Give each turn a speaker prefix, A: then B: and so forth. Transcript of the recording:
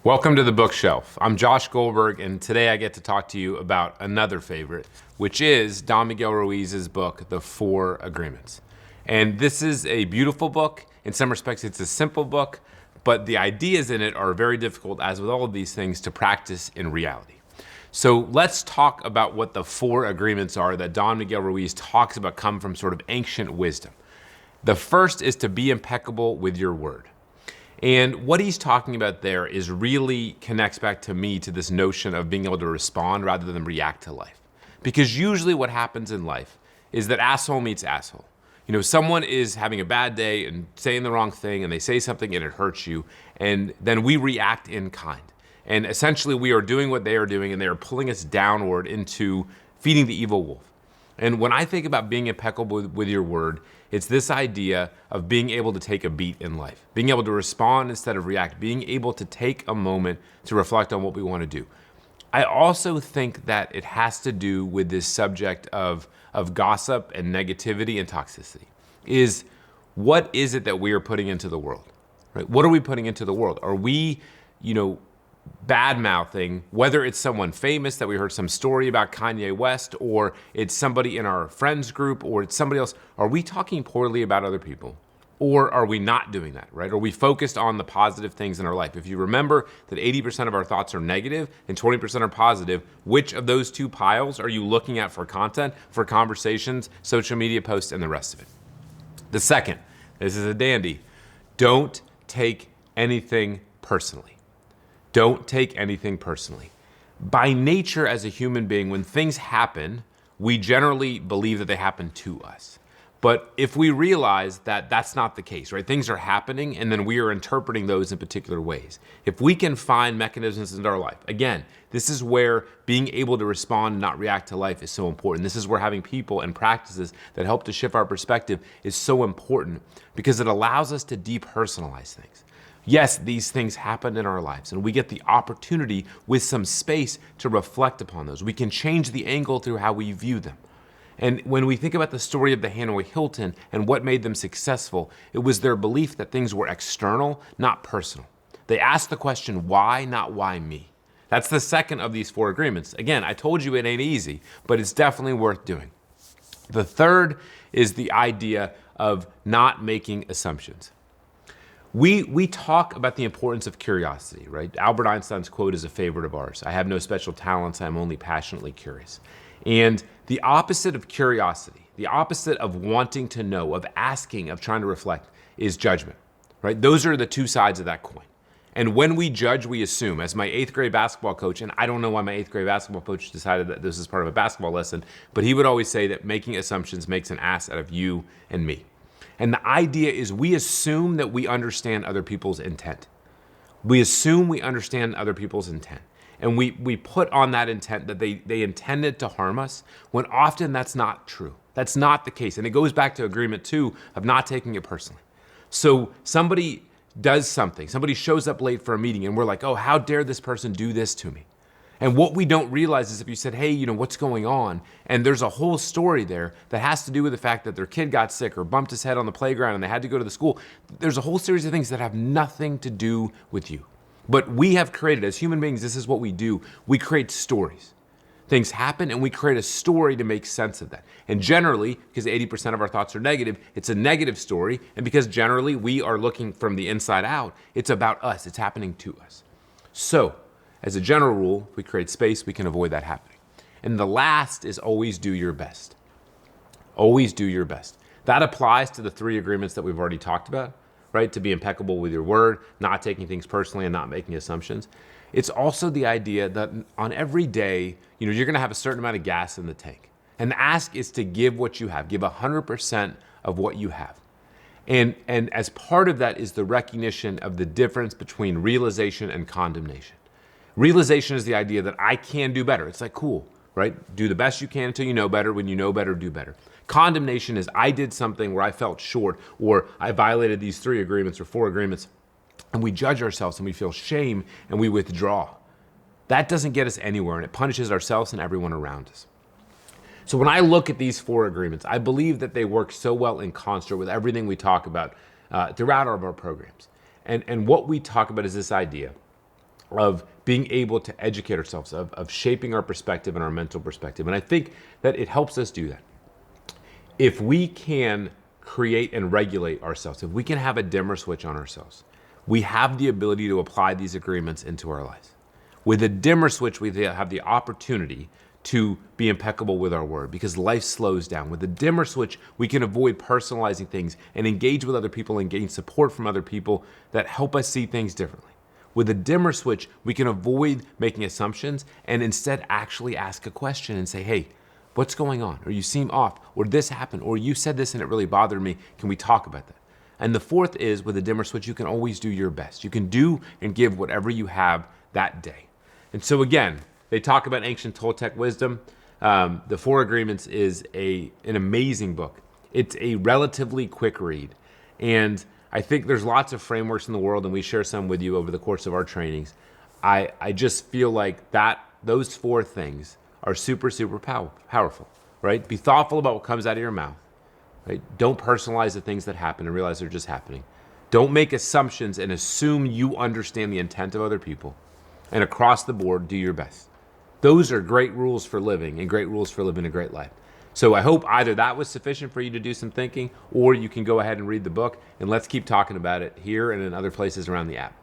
A: Welcome to the bookshelf. I'm Josh Goldberg, and today I get to talk to you about another favorite, which is Don Miguel Ruiz's book, The Four Agreements. And this is a beautiful book. In some respects, it's a simple book, but the ideas in it are very difficult, as with all of these things, to practice in reality. So let's talk about what the four agreements are that Don Miguel Ruiz talks about come from sort of ancient wisdom. The first is to be impeccable with your word. And what he's talking about there is really connects back to me to this notion of being able to respond rather than react to life. Because usually what happens in life is that asshole meets asshole. You know, someone is having a bad day and saying the wrong thing and they say something and it hurts you, and then we react in kind. And essentially we are doing what they are doing and they are pulling us downward into feeding the evil wolf. And when I think about being impeccable with your word, it's this idea of being able to take a beat in life, being able to respond instead of react, being able to take a moment to reflect on what we want to do. I also think that it has to do with this subject of gossip and negativity and toxicity. What is it that we are putting into the world? Right? What are we putting into the world? Are we, bad-mouthing, whether it's someone famous that we heard some story about, Kanye West, or it's somebody in our friends group, or it's somebody else? Are we talking poorly about other people? Or are we not doing that, right? Are we focused on the positive things in our life? If you remember that 80% of our thoughts are negative and 20% are positive, which of those two piles are you looking at for content, for conversations, social media posts, and the rest of it? The second, this is a dandy, don't take anything personally. Don't take anything personally. By nature, as a human being, when things happen, we generally believe that they happen to us. But if we realize that that's not the case, right? Things are happening and then we are interpreting those in particular ways. If we can find mechanisms in our life, again, this is where being able to respond and not react to life is so important. This is where having people and practices that help to shift our perspective is so important because it allows us to depersonalize things. Yes, these things happen in our lives, and we get the opportunity with some space to reflect upon those. We can change the angle through how we view them. And when we think about the story of the Hanoi Hilton and what made them successful, it was their belief that things were external, not personal. They asked the question, why, not why me? That's the second of these four agreements. Again, I told you it ain't easy, but it's definitely worth doing. The third is the idea of not making assumptions. We talk about the importance of curiosity, right? Albert Einstein's quote is a favorite of ours. I have no special talents, I'm only passionately curious. And the opposite of curiosity, the opposite of wanting to know, of asking, of trying to reflect, is judgment, right? Those are the two sides of that coin. And when we judge, we assume. As my 8th grade basketball coach, and I don't know why my 8th grade basketball coach decided that this is part of a basketball lesson, but he would always say that making assumptions makes an ass out of you and me. And the idea is we assume that we understand other people's intent. We assume we understand other people's intent. And we put on that intent that they intended to harm us, when often that's not true. That's not the case. And it goes back to agreement 2 of not taking it personally. So somebody does something, somebody shows up late for a meeting, and we're like, oh, how dare this person do this to me? And what we don't realize is if you said, hey, what's going on? And there's a whole story there that has to do with the fact that their kid got sick or bumped his head on the playground and they had to go to the school. There's a whole series of things that have nothing to do with you. But we have created, as human beings, this is what we do. We create stories. Things happen and we create a story to make sense of that. And generally, because 80% of our thoughts are negative, it's a negative story. And because generally we are looking from the inside out, it's about us. It's happening to us. So, as a general rule, if we create space, we can avoid that happening. And the last is always do your best. Always do your best. That applies to the 3 agreements that we've already talked about, right? To be impeccable with your word, not taking things personally, and not making assumptions. It's also the idea that on every day, you're gonna have a certain amount of gas in the tank. And the ask is to give what you have, give 100% of what you have. And as part of that is the recognition of the difference between realization and condemnation. Realization is the idea that I can do better. It's like, cool, right? Do the best you can until you know better. When you know better, do better. Condemnation is I did something where I felt short, or I violated these 3 agreements or 4 agreements, and we judge ourselves and we feel shame and we withdraw. That doesn't get us anywhere, and it punishes ourselves and everyone around us. So when I look at these 4 agreements, I believe that they work so well in concert with everything we talk about throughout all of our programs. And what we talk about is this idea of being able to educate ourselves, of shaping our perspective and our mental perspective. And I think that it helps us do that. If we can create and regulate ourselves, if we can have a dimmer switch on ourselves, we have the ability to apply these agreements into our lives. With a dimmer switch, we have the opportunity to be impeccable with our word because life slows down. With a dimmer switch, we can avoid personalizing things and engage with other people and gain support from other people that help us see things differently. With a dimmer switch, we can avoid making assumptions and instead actually ask a question and say, hey, what's going on? Or you seem off, or this happened, or you said this and it really bothered me. Can we talk about that? And the fourth is with a dimmer switch, you can always do your best. You can do and give whatever you have that day. And so again, they talk about ancient Toltec wisdom. The Four Agreements is an amazing book. It's a relatively quick read. And I think there's lots of frameworks in the world, and we share some with you over the course of our trainings. I just feel like those four things are super, super powerful, right? Be thoughtful about what comes out of your mouth, right? Don't personalize the things that happen and realize they're just happening. Don't make assumptions and assume you understand the intent of other people. And across the board, do your best. Those are great rules for living and great rules for living a great life. So I hope either that was sufficient for you to do some thinking, or you can go ahead and read the book, and let's keep talking about it here and in other places around the app.